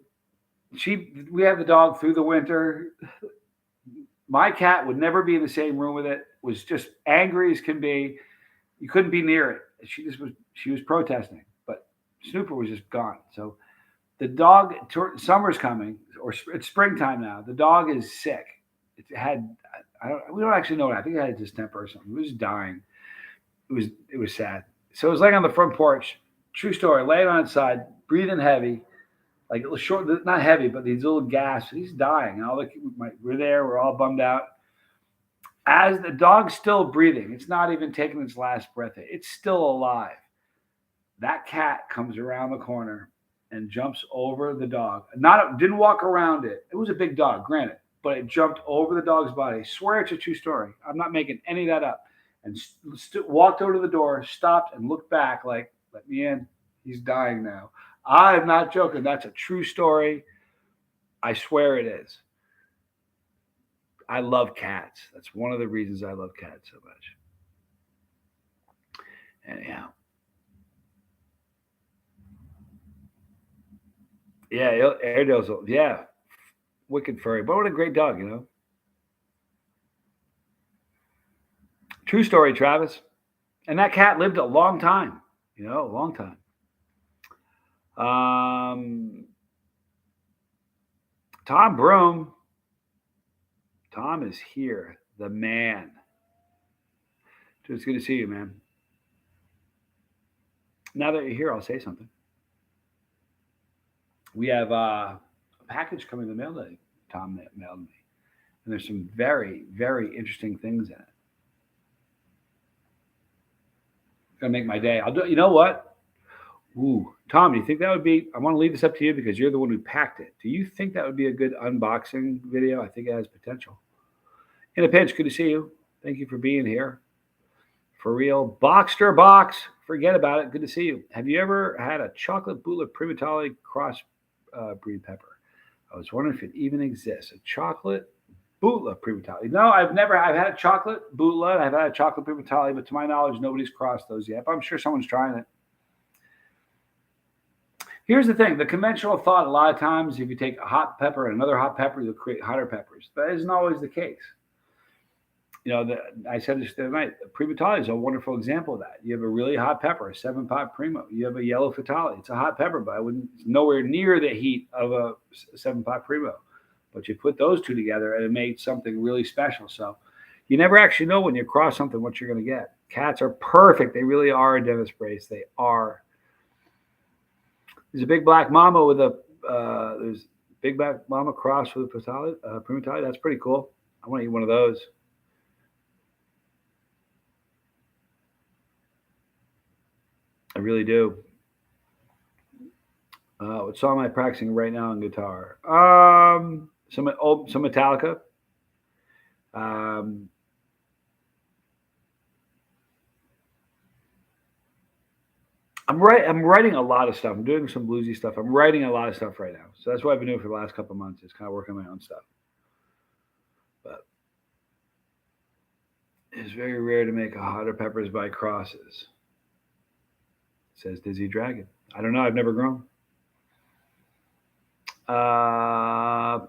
we had the dog through the winter. My cat would never be in the same room with it. Was just angry as can be. You couldn't be near it. She was protesting, but Snooper was just gone. So the dog, summer's coming, or it's springtime now. The dog is sick. It had we don't actually know what. I think it had distemper or something. It was dying. It was sad. So it was laying on the front porch. True story. Laying on its side, breathing heavy, like it was short, not heavy, but these little gasps. He's dying. And we're there. We're all bummed out. As the dog's still breathing, it's not even taking its last breath. It's still alive. That cat comes around the corner and jumps over the dog. Didn't walk around it. It was a big dog, granted, but it jumped over the dog's body. I swear it's a true story. I'm not making any of that up. And walked over to the door, stopped, and looked back like, "Let me in. He's dying now." I'm not joking. That's a true story. I swear it is. I love cats. That's one of the reasons I love cats so much. Anyhow, yeah, Airedale's, yeah, wicked furry. But what a great dog. True story, Travis. And that cat lived a long time, a long time. Um, Tom Broom. Tom is here, the man. It's good to see you, man. Now that you're here, I'll say something. We have a package coming in the mail today. Tom mailed me, and there's some very, very interesting things in it. It's gonna make my day. I'll do. You know what? Ooh, Tom, do you think that would be? I want to leave this up to you because you're the one who packed it. Do you think that would be a good unboxing video? I think it has potential. In a pinch, good to see you. Thank you for being here. For real, Boxster Box. Forget about it. Good to see you. Have you ever had a chocolate Bula Primatale cross breed pepper? I was wondering if it even exists. A chocolate Bula Primatale. No, I've never. I've had a chocolate Bula. I've had a chocolate Primatale, but to my knowledge, nobody's crossed those yet. But I'm sure someone's trying it. Here's the thing: the conventional thought, a lot of times, if you take a hot pepper and another hot pepper, you'll create hotter peppers. That isn't always the case. I said this the other night. Primatale is a wonderful example of that. You have a really hot pepper, a 7-pot Primo. You have a yellow Fatale. It's a hot pepper, but it's nowhere near the heat of a 7-pot Primo. But you put those two together, and it made something really special. So you never actually know when you cross something what you're going to get. Cats are perfect. They really are a dentist brace. They are. There's a big black mama with a there's big black mama cross with a Fatale, Primatale. That's pretty cool. I want to eat one of those. I really do. What song am I practicing right now on guitar? Some Metallica. Um, I'm writing a lot of stuff. I'm doing some bluesy stuff. I'm writing a lot of stuff right now. So that's what I've been doing for the last couple of months. Is kind of working on my own stuff. But it's very rare to make a hotter peppers by crosses. Says Dizzy Dragon. I don't know. I've never grown.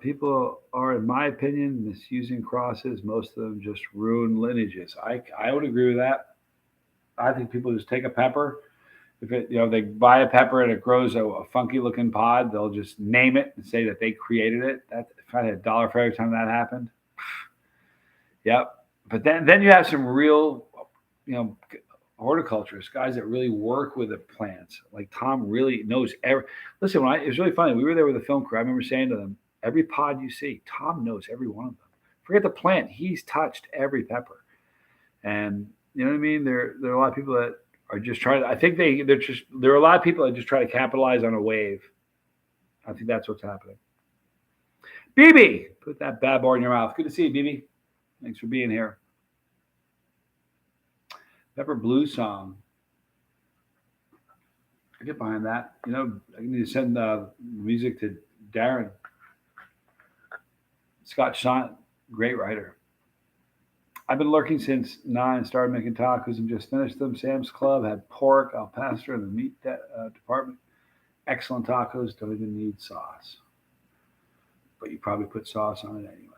People are, in my opinion, misusing crosses. Most of them just ruin lineages. I would agree with that. I think people just take a pepper. If they buy a pepper and it grows a funky looking pod, they'll just name it and say that they created it. If I had $1 for every time that happened. Yep. But then you have some real, horticulturists, guys that really work with the plants. Like Tom really knows listen, it was really funny. We were there with the film crew. I remember saying to them, every pod you see, Tom knows every one of them. Forget the plant. He's touched every pepper. And you know what I mean? There are a lot of people that are just trying to, I think there are a lot of people that just try to capitalize on a wave. I think that's what's happening. BB, put that bad boy in your mouth. Good to see you, BB. Thanks for being here. Pepper Blue Song. I get behind that. I need to send music to Darren. Scott Shant, great writer. I've been lurking since 9, started making tacos and just finished them. Sam's Club had pork, al pastor in the meat department. Excellent tacos, don't even need sauce. But you probably put sauce on it anyway.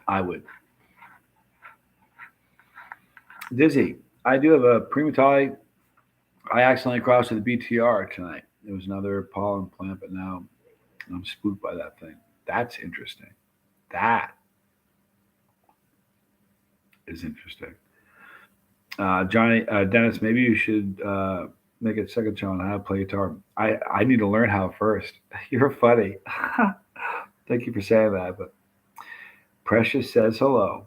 I would. Dizzy, I do have a Primatale. I accidentally crossed with a BTR tonight. It was another pollen plant, but now I'm spooked by that thing. That's interesting. That is interesting. Johnny, Dennis, maybe you should make a second channel on how to play guitar. I need to learn how first. You're funny. Thank you for saying that. But Precious says hello.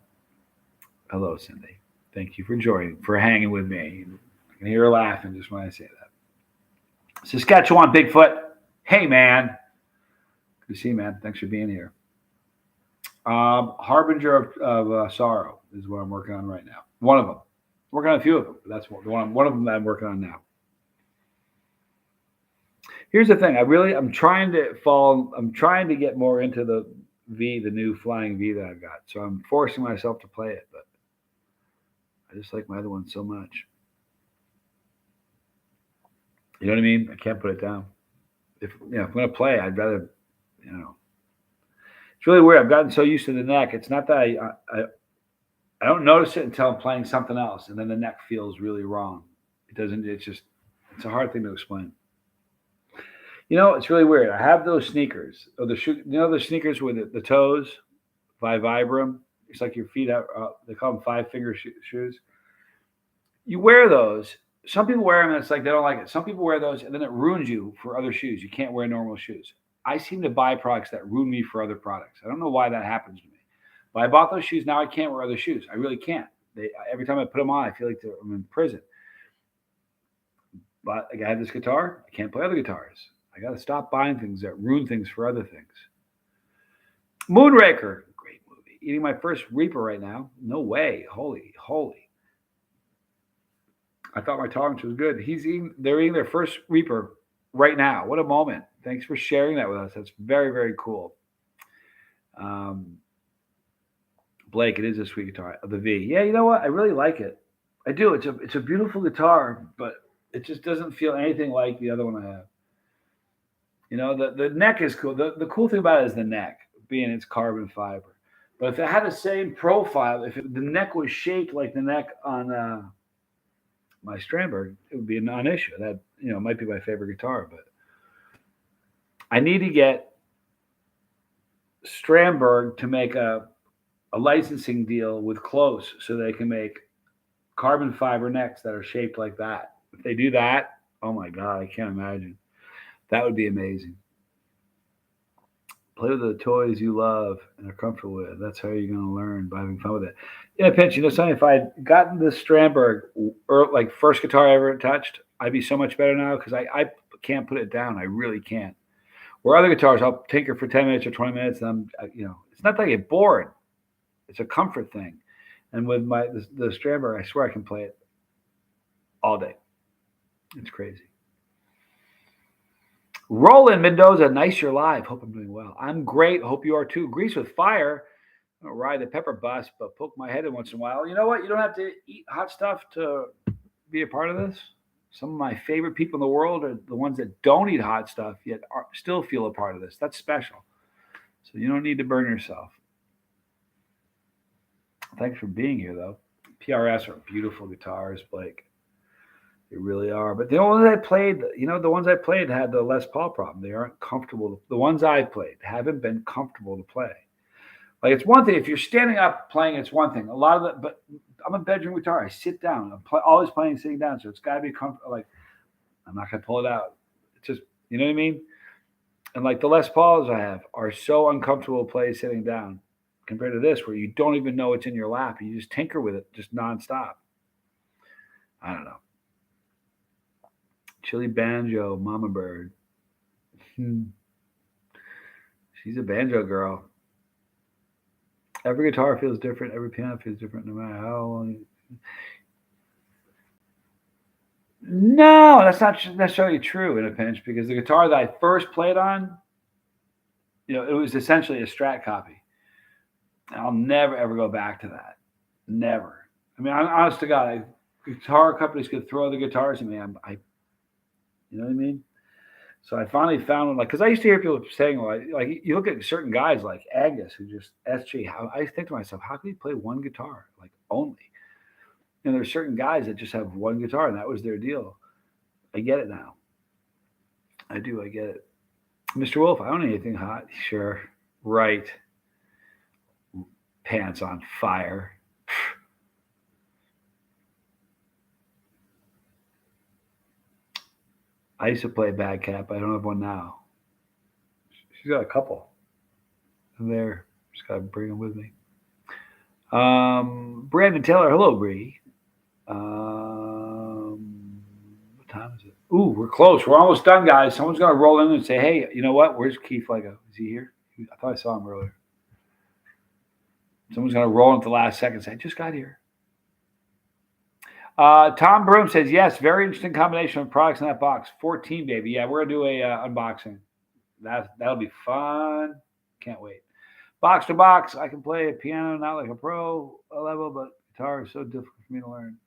Hello, Cindy. Thank you for joining, for hanging with me. I can hear her laughing just when I say that. Saskatchewan Bigfoot. Hey, man. Good to see you, man. Thanks for being here. Harbinger of Sorrow is what I'm working on right now. One of them. I'm working on a few of them, but that's one of them that I'm working on now. Here's the thing. I'm trying to get more into the new flying V that I've got. So I'm forcing myself to play it, but I just like my other one so much. You know what I mean? I can't put it down. If I'm going to play, I'd rather, It's really weird. I've gotten so used to the neck. It's not that I don't notice it until I'm playing something else, and then the neck feels really wrong. It doesn't. It's a hard thing to explain. It's really weird. I have those sneakers, or the sneakers with the toes Vibram. It's like your feet have, they call them five-finger shoes. You wear those. Some people wear them and it's like they don't like it. Some people wear those and then it ruins you for other shoes. You can't wear normal shoes. I seem to buy products that ruin me for other products. I don't know why that happens to me. But I bought those shoes. Now I can't wear other shoes. I really can't. Every time I put them on, I feel like I'm in prison. But I have this guitar. I can't play other guitars. I got to stop buying things that ruin things for other things. Moonraker, great movie. Eating my first Reaper right now. No way. Holy. I thought my tolerance was good. They're eating their first Reaper right now. What a moment. Thanks for sharing that with us. That's very, very cool. Blake, it is a sweet guitar. The V. Yeah, you know what? I really like it. I do. It's a beautiful guitar, but it just doesn't feel anything like the other one I have. You know, the neck is cool. The cool thing about it is the neck, being it's carbon fiber. But if it had the same profile, the neck was shaped like the neck on my Strandberg, it would be a non-issue. That might be my favorite guitar, but I need to get Strandberg to make a licensing deal with Close so they can make carbon fiber necks that are shaped like that. If they do that, oh my God, I can't imagine. That would be amazing. Play with the toys you love and are comfortable with. That's how you're going to learn, by having fun with it. In a pinch, something, if I had gotten this Strandberg, or like first guitar I ever touched, I'd be so much better now because I can't put it down. I really can't. Where other guitars, I'll tinker for 10 minutes or 20 minutes, and it's not that I get bored. It's a comfort thing. And with the Strandberg, I swear I can play it all day. It's crazy. Roland Mendoza, nice you're live. Hope I'm doing well. I'm great. Hope you are too. Grease with fire. I don't ride the pepper bus, but poke my head in once in a while. You know what? You don't have to eat hot stuff to be a part of this. Some of my favorite people in the world are the ones that don't eat hot stuff yet still feel a part of this. That's special. So you don't need to burn yourself. Thanks for being here, though. PRS are beautiful guitars, Blake. They really are. But the ones I played, the ones I played had the Les Paul problem. They aren't comfortable. The ones I've played haven't been comfortable to play. Like, it's one thing. If you're standing up playing, it's one thing. But I'm a bedroom guitar. I sit down. I'm always playing sitting down. So it's got to be comfortable. Like, I'm not going to pull it out. It's just, you know what I mean? And like the Les Pauls I have are so uncomfortable to play sitting down compared to this, where you don't even know it's in your lap. You just tinker with it just nonstop. I don't know. Chili Banjo, Mama Bird. She's a banjo girl. Every guitar feels different. Every piano feels different, no matter how long. No, that's not necessarily true in a pinch, because the guitar that I first played on, it was essentially a Strat copy. I'll never ever go back to that. Never. I mean, honest to God, guitar companies could throw the guitars at me. You know what I mean? So I finally found one, because I used to hear people saying, like you look at certain guys like Agness, who just SG. I think to myself, how can you play one guitar, like only? And there's certain guys that just have one guitar, and that was their deal. I get it now. I do. I get it. Mr. Wolf, I don't need anything hot. Sure. Right. Pants on fire. I used to play Bad Cat, but I don't have one now. She's got a couple. And there. Just got to bring them with me. Brandon Taylor. Hello, Bree. What time is it? Ooh, we're close. We're almost done, guys. Someone's going to roll in and say, hey, you know what? Where's Keith Lego? Is he here? I thought I saw him earlier. Someone's going to roll in at the last second and say, I just got here. Tom Broom says, yes, very interesting combination of products in that box. 14, baby. Yeah, we're going to do a unboxing. That'll be fun. Can't wait. Box to box. I can play a piano, not like a pro level, but guitar is so difficult for me to learn.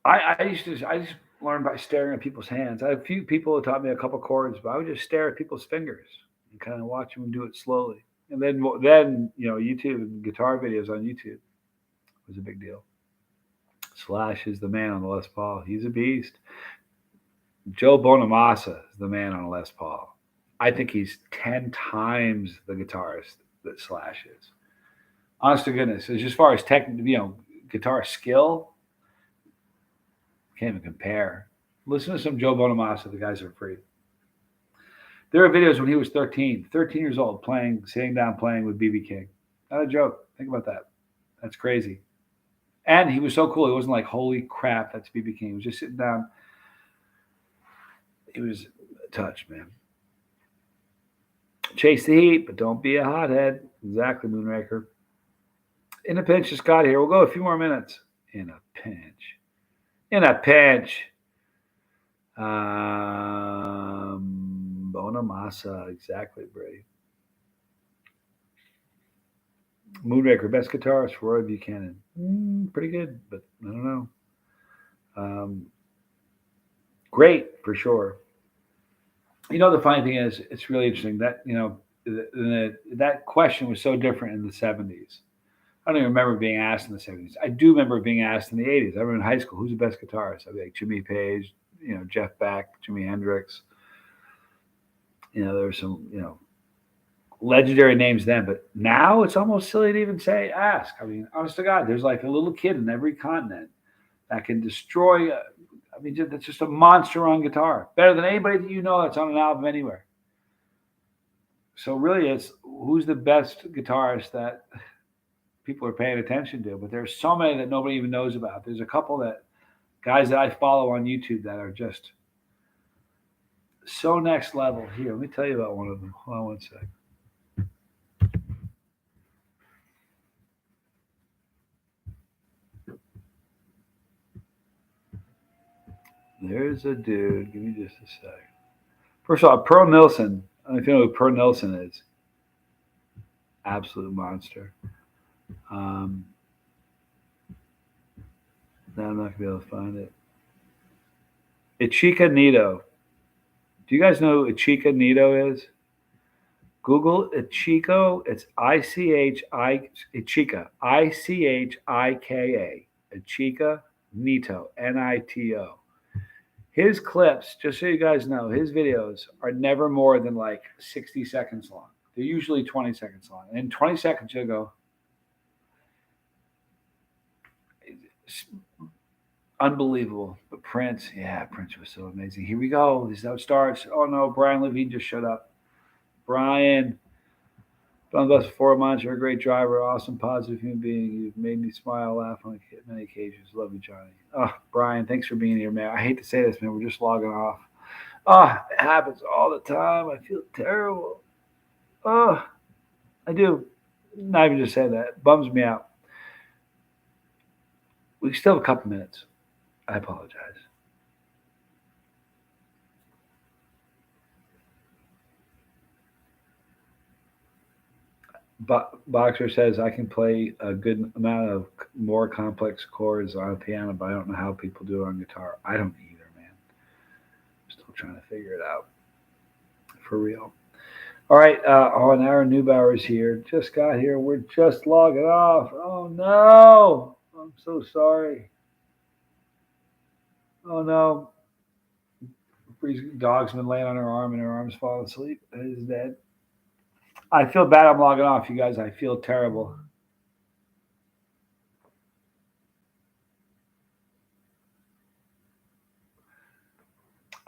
I just learned by staring at people's hands. I had a few people who taught me a couple chords, but I would just stare at people's fingers and kind of watch them do it slowly. And then YouTube and guitar videos on YouTube was a big deal. Slash is the man on the Les Paul. He's a beast. Joe Bonamassa is the man on Les Paul. I think he's 10 times the guitarist that Slash is. Honest to goodness, as far as guitar skill, can't even compare. Listen to some Joe Bonamassa. The guys are free. There are videos when he was 13 years old, sitting down playing with BB King. Not a joke. Think about that. That's crazy. And he was so cool. He wasn't like, holy crap, that's BB King. He was just sitting down. He was touched, man. Chase the heat, but don't be a hothead. Exactly, Moonraker. In a pinch, just got here. We'll go a few more minutes. In a pinch. In a pinch. Bonamassa. Exactly, Brady. Moonraker, best guitarist, Roy Buchanan. Pretty good, but I don't know. Great, for sure. The funny thing is, it's really interesting that, that question was so different in the 70s. I don't even remember being asked in the 70s. I do remember being asked in the 80s. I remember in high school, who's the best guitarist? I'd be like Jimmy Page, Jeff Beck, Jimi Hendrix. There were some, legendary names then, but now it's almost silly to even ask. I mean, honest to God, there's like a little kid in every continent that can destroy. That's just a monster on guitar, better than anybody that that's on an album anywhere. So really, it's who's the best guitarist that people are paying attention to. But there's so many that nobody even knows about. There's a couple that guys that I follow on YouTube that are just so next level. Here, let me tell you about one of them. Hold on one sec. There's a dude. Give me just a sec. First of all, Pearl Nilsson. I don't know if you know who Pearl Nilsson is. Absolute monster. Now I'm not going to be able to find it. Ichika Nito. Do you guys know who Ichika Nito is? Google Ichiko. It's Ichika. Ichika. Ichika Nito. Nito. His clips, just so you guys know, his videos are never more than like 60 seconds long. They're usually 20 seconds long. And in 20 seconds, you'll go, unbelievable. But Prince was so amazing. Here we go. This is how it starts. Oh no, Brian Levine just shut up. Brian, Don Gus 4 months. You're a great driver, awesome, positive human being. You've made me smile, laugh on many occasions. Love you, Johnny. Oh, Brian, thanks for being here, man. I hate to say this, man. We're just logging off. Oh, it happens all the time. I feel terrible. Oh, I do. Not even just say that. It bums me out. We still have a couple minutes. I apologize. Boxer says I can play a good amount of more complex chords on a piano, but I don't know how people do it on guitar. I don't either, man. I'm still trying to figure it out. For real. All right. Aaron Neubauer is here. Just got here. We're just logging off. Oh, no. I'm so sorry. Oh, no. Dog's been laying on her arm and her arm's falling asleep. It is dead. I feel bad I'm logging off, you guys. I feel terrible.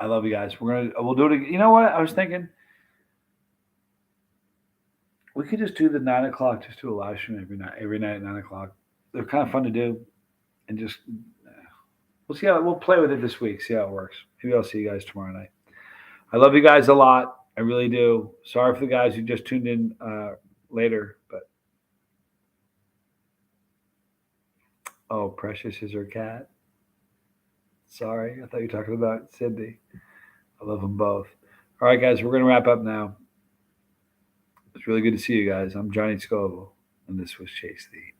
I love you guys. We'll do it again. You know what? I was thinking we could just do the 9 o'clock, just do a live stream every night at 9 o'clock. They're kind of fun to do. And just we'll see we'll play with it this week, see how it works. Maybe I'll see you guys tomorrow night. I love you guys a lot. I really do. Sorry for the guys who just tuned in later, but oh, Precious is her cat. Sorry, I thought you were talking about Sydney. I love them both. All right, guys, we're going to wrap up now. It's really good to see you guys. I'm Johnny Scoville, and this was Chase the Heat.